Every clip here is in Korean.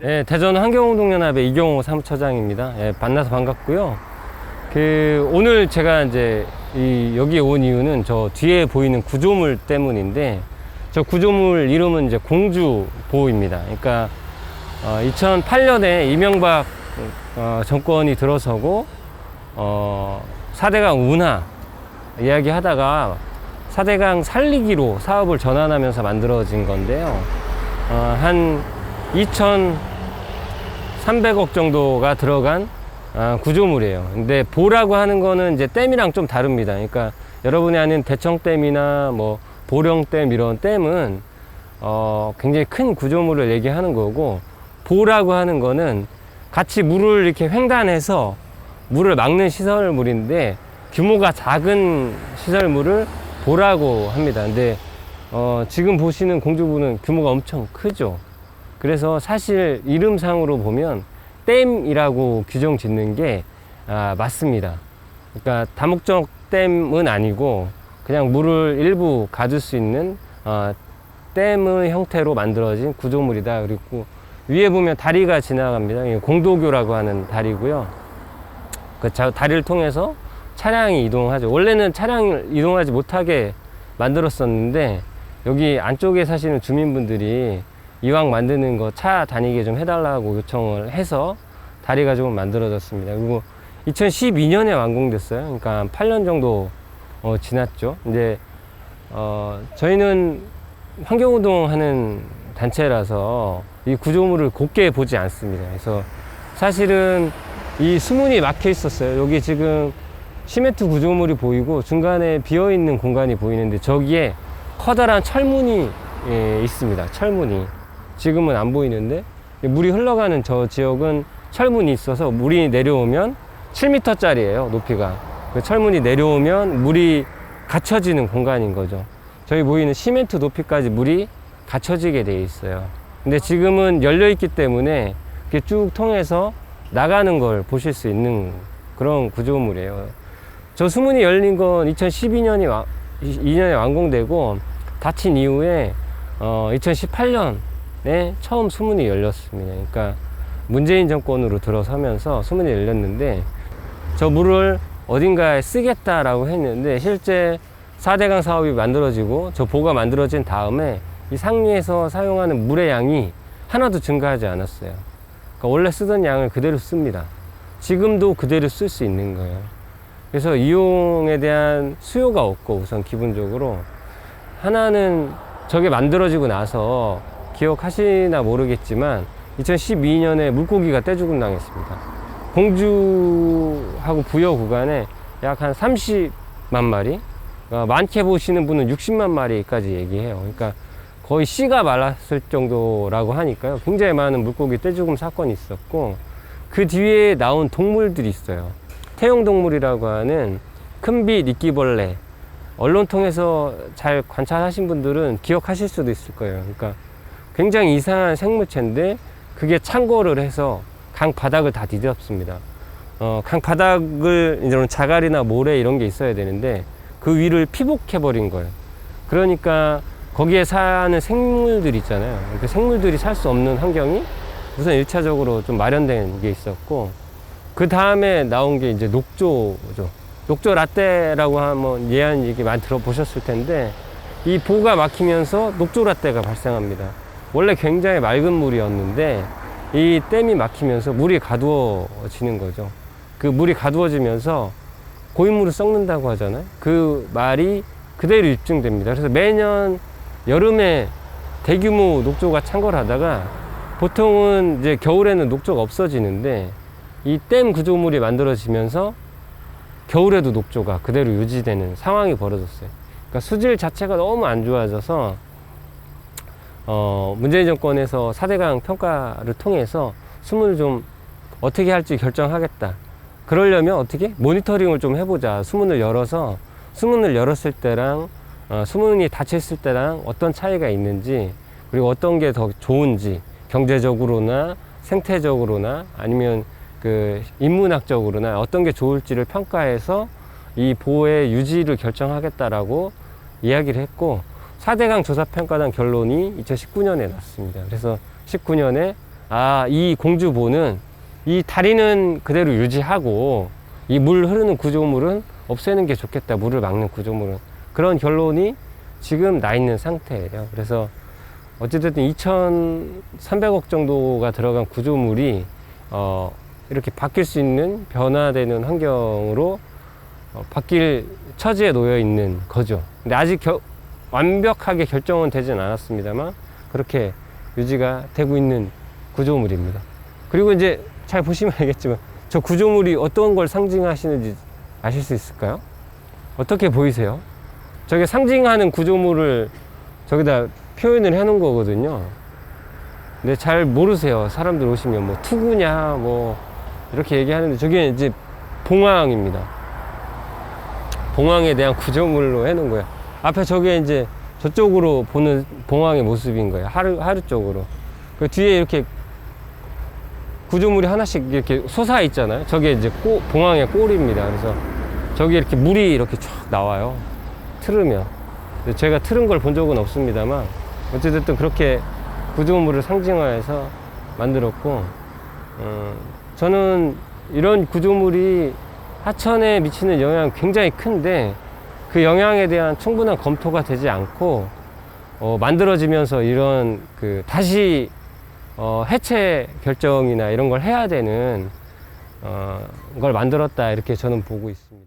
예, 대전 환경운동연합의 이경호 사무처장입니다. 예, 만나서 반갑고요. 오늘 제가 이제 여기 온 이유는 저 뒤에 보이는 구조물 때문인데, 저 구조물 이름은 이제 공주보호입니다. 그러니까 2008년에 이명박 정권이 들어서고 4대강 운하 이야기 하다가 4대강 살리기로 사업을 전환하면서 만들어진 건데요. 한 2,300억 정도가 들어간 구조물이에요. 근데 보라고 하는 거는 이제 댐이랑 좀 다릅니다. 그러니까 여러분이 아는 대청댐이나 뭐 보령댐 이런 댐은 굉장히 큰 구조물을 얘기하는 거고, 보라고 하는 거는 같이 물을 이렇게 횡단해서 물을 막는 시설물인데 규모가 작은 시설물을 보라고 합니다. 근데 지금 보시는 공주보는 규모가 엄청 크죠. 그래서 사실 이름상으로 보면 댐이라고 규정 짓는 게 맞습니다. 그러니까 다목적 댐은 아니고 그냥 물을 일부 가둘 수 있는 댐의 형태로 만들어진 구조물이다. 그리고 위에 보면 다리가 지나갑니다. 공도교라고 하는 다리고요. 그 다리를 통해서 차량이 이동하죠. 원래는 차량을 이동하지 못하게 만들었었는데, 여기 안쪽에 사시는 주민분들이 이왕 만드는 거 차 다니게 좀 해달라고 요청을 해서 다리가 좀 만들어졌습니다. 그리고 2012년에 완공됐어요. 그러니까 한 8년 정도 지났죠. 근데 저희는 환경운동 하는 단체라서 이 구조물을 곱게 보지 않습니다. 그래서 사실은 이 수문이 막혀 있었어요. 여기 지금 시멘트 구조물이 보이고 중간에 비어 있는 공간이 보이는데, 저기에 커다란 철문이 있습니다. 철문이 지금은 안 보이는데, 물이 흘러가는 저 지역은 철문이 있어서 물이 내려오면 7m 짜리예요, 높이가. 그 철문이 내려오면 물이 갇혀지는 공간인 거죠. 저희 보이는 시멘트 높이까지 물이 갇혀지게 돼 있어요. 근데 지금은 열려 있기 때문에 이렇게 쭉 통해서 나가는 걸 보실 수 있는 그런 구조물이에요. 저 수문이 열린 건 2012년에 완공되고, 닫힌 이후에 2018년에 처음 수문이 열렸습니다. 그러니까 문재인 정권으로 들어서면서 수문이 열렸는데, 저 물을 어딘가에 쓰겠다라고 했는데, 실제 4대강 사업이 만들어지고 저 보가 만들어진 다음에 이 상류에서 사용하는 물의 양이 하나도 증가하지 않았어요. 그러니까 원래 쓰던 양을 그대로 씁니다. 지금도 그대로 쓸 수 있는 거예요. 그래서 이용에 대한 수요가 없고, 우선 기본적으로 하나는 저게 만들어지고 나서 기억하시나 모르겠지만 2012년에 물고기가 떼죽음 당했습니다. 공주하고 부여 구간에 약 한 30만 마리, 많게 보시는 분은 60만 마리까지 얘기해요. 그러니까 거의 씨가 말랐을 정도라고 하니까요. 굉장히 많은 물고기 떼죽음 사건이 있었고, 그 뒤에 나온 동물들이 있어요. 태용동물이라고 하는 큰빛 이끼벌레. 언론 통해서 잘 관찰하신 분들은 기억하실 수도 있을 거예요. 그러니까 굉장히 이상한 생물체인데, 그게 창궐을 해서 강 바닥을 다 뒤덮습니다. 강 바닥을 이런 자갈이나 모래 이런 게 있어야 되는데 그 위를 피복해 버린 거예요. 그러니까 거기에 사는 생물들 있잖아요. 그 생물들이 살 수 없는 환경이 우선 1차적으로 좀 마련된 게 있었고, 그 다음에 나온 게 이제 녹조죠. 녹조 라떼라고 한번 예한 얘기 많이 들어보셨을 텐데, 이 보가 막히면서 녹조 라떼가 발생합니다. 원래 굉장히 맑은 물이었는데 이 댐이 막히면서 물이 가두어지는 거죠. 그 물이 가두어지면서 고인물을 썩는다고 하잖아요. 그 말이 그대로 입증됩니다. 그래서 매년 여름에 대규모 녹조가 창궐하다가 보통은 이제 겨울에는 녹조가 없어지는데, 이 댐 구조물이 만들어지면서 겨울에도 녹조가 그대로 유지되는 상황이 벌어졌어요. 그러니까 수질 자체가 너무 안 좋아져서 문재인 정권에서 4대강 평가를 통해서 수문을 좀 어떻게 할지 결정하겠다. 그러려면 어떻게? 모니터링을 좀 해보자. 수문을 열어서 수문을 열었을 때랑 수문이 닫혔을 때랑 어떤 차이가 있는지, 그리고 어떤 게 더 좋은지, 경제적으로나 생태적으로나 아니면 그 인문학적으로나 어떤 게 좋을지를 평가해서 이 보호의 유지를 결정하겠다라고 이야기를 했고, 4대강 조사평가단 결론이 2019년에 났습니다. 그래서 19년에 이 공주보는 이 다리는 그대로 유지하고 이 물 흐르는 구조물은 없애는 게 좋겠다. 물을 막는 구조물은. 그런 결론이 지금 나 있는 상태예요. 그래서 어찌됐든 2,300억 정도가 들어간 구조물이 이렇게 바뀔 수 있는 변화되는 환경으로 바뀔 처지에 놓여 있는 거죠. 근데 아직 완벽하게 결정은 되진 않았습니다만 그렇게 유지가 되고 있는 구조물입니다. 그리고 이제 잘 보시면 알겠지만 저 구조물이 어떤 걸 상징하시는지 아실 수 있을까요? 어떻게 보이세요? 저게 상징하는 구조물을 저기다 표현을 해 놓은 거거든요. 근데 잘 모르세요. 사람들 오시면 뭐 투구냐 뭐 이렇게 얘기하는데 저게 이제 봉황입니다. 봉황에 대한 구조물로 해 놓은 거예요. 앞에 저게 이제 저쪽으로 보는 봉황의 모습인 거예요. 하루 쪽으로. 그 뒤에 이렇게 구조물이 하나씩 이렇게 솟아 있잖아요. 저게 이제 봉황의 꼴입니다. 그래서 저기 이렇게 물이 이렇게 쫙 나와요. 틀으면. 제가 틀은 걸 본 적은 없습니다만 어쨌든 그렇게 구조물을 상징화해서 만들었고, 저는 이런 구조물이 하천에 미치는 영향이 굉장히 큰데 그 영향에 대한 충분한 검토가 되지 않고 만들어지면서 이런 다시 해체 결정이나 이런 걸 해야 되는 걸 만들었다, 이렇게 저는 보고 있습니다.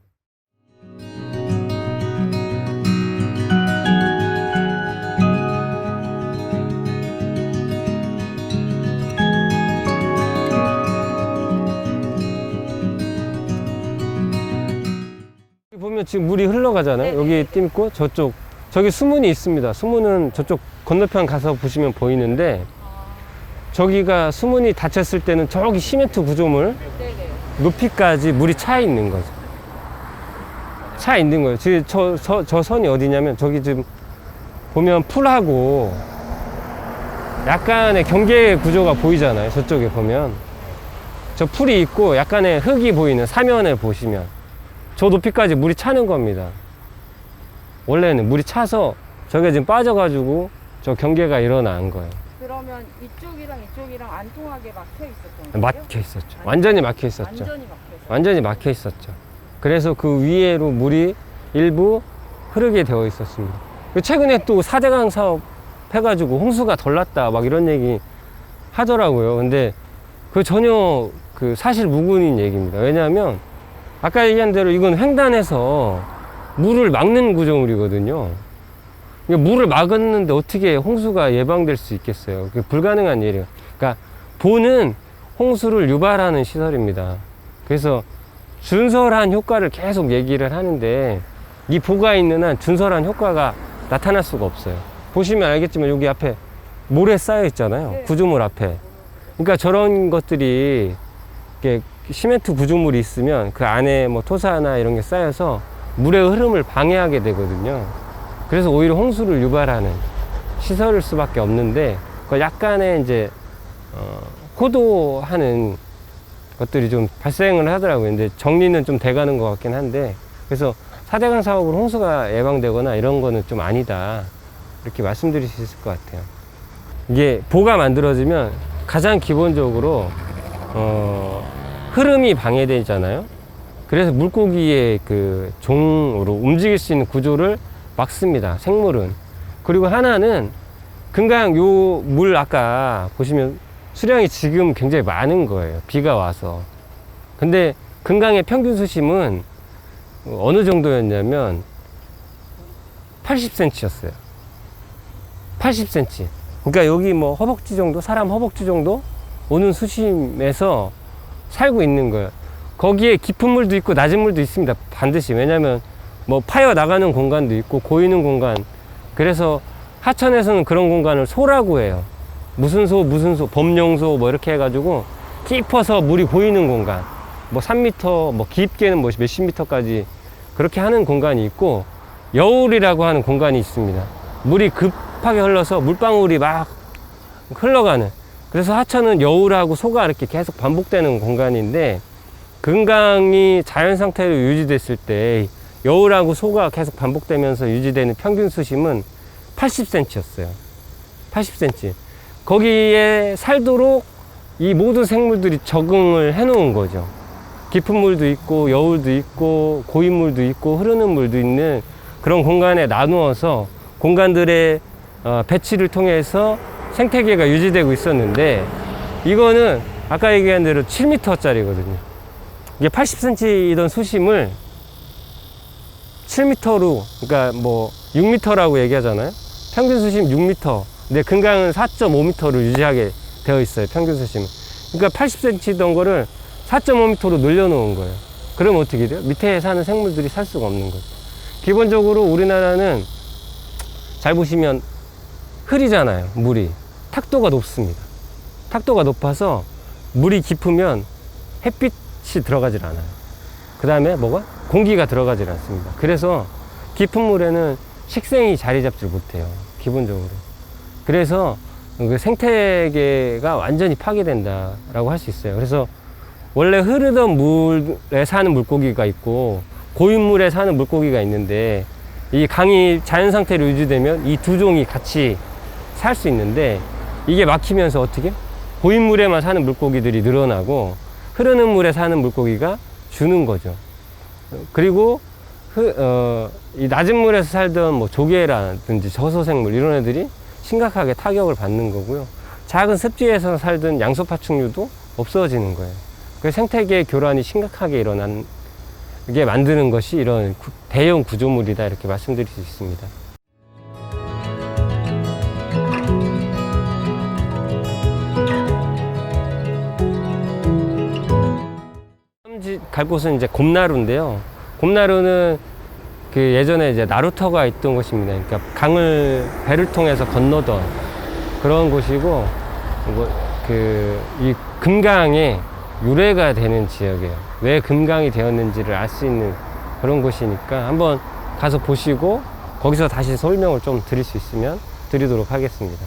보면 지금 물이 흘러가잖아요. 여기 띠 있고 저기 수문이 있습니다. 수문은 저쪽 건너편 가서 보시면 보이는데, 저기가 수문이 닫혔을 때는 저기 시멘트 구조물 높이까지 물이 차 있는 거죠. 차 있는 거예요. 지금 저 선이 어디냐면 저기 지금 보면 풀하고 약간의 경계 구조가 보이잖아요. 저쪽에 보면 저 풀이 있고 약간의 흙이 보이는 사면을 보시면 저 높이까지 물이 차는 겁니다. 원래는 물이 차서 저게 지금 빠져가지고 저 경계가 일어난 거예요. 그러면 이쪽이랑 이쪽이랑 안 통하게 막혀 있었던 거예요? 막혀 있었죠. 완전히 막혀 있었죠. 완전히 막혀 있었어요. 완전히 막혀 있었죠. 그래서 그 위에로 물이 일부 흐르게 되어 있었습니다. 최근에 또 4대강 사업 해가지고 홍수가 덜 났다 막 이런 얘기 하더라고요. 근데 그 전혀 사실 무근인 얘기입니다. 왜냐하면 아까 얘기한 대로 이건 횡단해서 물을 막는 구조물이거든요. 물을 막았는데 어떻게 홍수가 예방될 수 있겠어요? 그게 불가능한 일이에요. 그러니까 보는 홍수를 유발하는 시설입니다. 그래서 준설한 효과를 계속 얘기를 하는데 이 보가 있는 한 준설한 효과가 나타날 수가 없어요. 보시면 알겠지만 여기 앞에 모래 쌓여 있잖아요. 네. 구조물 앞에. 그러니까 저런 것들이 이렇게 시멘트 구조물이 있으면 그 안에 뭐 토사나 이런 게 쌓여서 물의 흐름을 방해하게 되거든요. 그래서 오히려 홍수를 유발하는 시설일 수밖에 없는데, 약간의 이제 호도하는 것들이 좀 발생을 하더라고요. 근데 정리는 좀 돼가는 것 같긴 한데, 그래서 4대강 사업으로 홍수가 예방되거나 이런 거는 좀 아니다, 이렇게 말씀드릴 수 있을 것 같아요. 이게 보가 만들어지면 가장 기본적으로 흐름이 방해되잖아요. 그래서 물고기의 종으로 움직일 수 있는 구조를 막습니다, 생물은. 그리고 하나는 금강 요 물 아까 보시면 수량이 지금 굉장히 많은 거예요, 비가 와서. 근데 금강의 평균 수심은 어느 정도였냐면 80cm였어요. 80cm. 그러니까 여기 뭐 허벅지 정도, 사람 허벅지 정도 오는 수심에서 살고 있는 거예요. 거기에 깊은 물도 있고 낮은 물도 있습니다, 반드시. 왜냐면 뭐 파여 나가는 공간도 있고 고이는 공간. 그래서 하천에서는 그런 공간을 소라고 해요. 무슨 소, 범용소 뭐 이렇게 해가지고 깊어서 물이 고이는 공간, 뭐 3m, 뭐 깊게는 뭐 몇십 미터까지 그렇게 하는 공간이 있고, 여울이라고 하는 공간이 있습니다. 물이 급하게 흘러서 물방울이 막 흘러가는. 그래서 하천은 여울하고 소가 이렇게 계속 반복되는 공간인데, 금강이 자연 상태로 유지됐을 때 여울하고 소가 계속 반복되면서 유지되는 평균 수심은 80cm였어요. 80cm. 거기에 살도록 이 모든 생물들이 적응을 해 놓은 거죠. 깊은 물도 있고 여울도 있고 고인 물도 있고 흐르는 물도 있는 그런 공간에 나누어서 공간들의 배치를 통해서 생태계가 유지되고 있었는데, 이거는 아까 얘기한 대로 7m짜리거든요. 이게 80cm이던 수심을 7m로, 그러니까 뭐 6m라고 얘기하잖아요. 평균 수심 6m. 근데 금강은 4.5m로 유지하게 되어 있어요. 평균 수심은. 그러니까 80cm던 거를 4.5m로 늘려놓은 거예요. 그러면 어떻게 돼요? 밑에 사는 생물들이 살 수가 없는 거죠. 기본적으로 우리나라는 잘 보시면 흐리잖아요. 물이. 탁도가 높습니다. 탁도가 높아서 물이 깊으면 햇빛이 들어가질 않아요. 그 다음에 뭐가? 공기가 들어가질 않습니다. 그래서 깊은 물에는 식생이 자리 잡질 못해요. 기본적으로. 그래서 그 생태계가 완전히 파괴된다라고 할 수 있어요. 그래서 원래 흐르던 물에 사는 물고기가 있고 고인물에 사는 물고기가 있는데, 이 강이 자연 상태로 유지되면 이 두 종이 같이 살 수 있는데, 이게 막히면서 어떻게? 고인물에만 사는 물고기들이 늘어나고 흐르는 물에 사는 물고기가 주는 거죠. 그리고 이 낮은 물에서 살던 뭐 조개라든지 저소생물 이런 애들이 심각하게 타격을 받는 거고요. 작은 습지에서 살던 양소파충류도 없어지는 거예요. 그 생태계 교란이 심각하게 일어난 게 만드는 것이 이런 대형 구조물이다, 이렇게 말씀드릴 수 있습니다. 갈 곳은 이제 곰나루인데요. 곰나루는 그 예전에 이제 나루터가 있던 곳입니다. 그러니까 배를 통해서 건너던 그런 곳이고, 이 금강의 유래가 되는 지역이에요. 왜 금강이 되었는지를 알 수 있는 그런 곳이니까 한번 가서 보시고 거기서 다시 설명을 좀 드릴 수 있으면 드리도록 하겠습니다.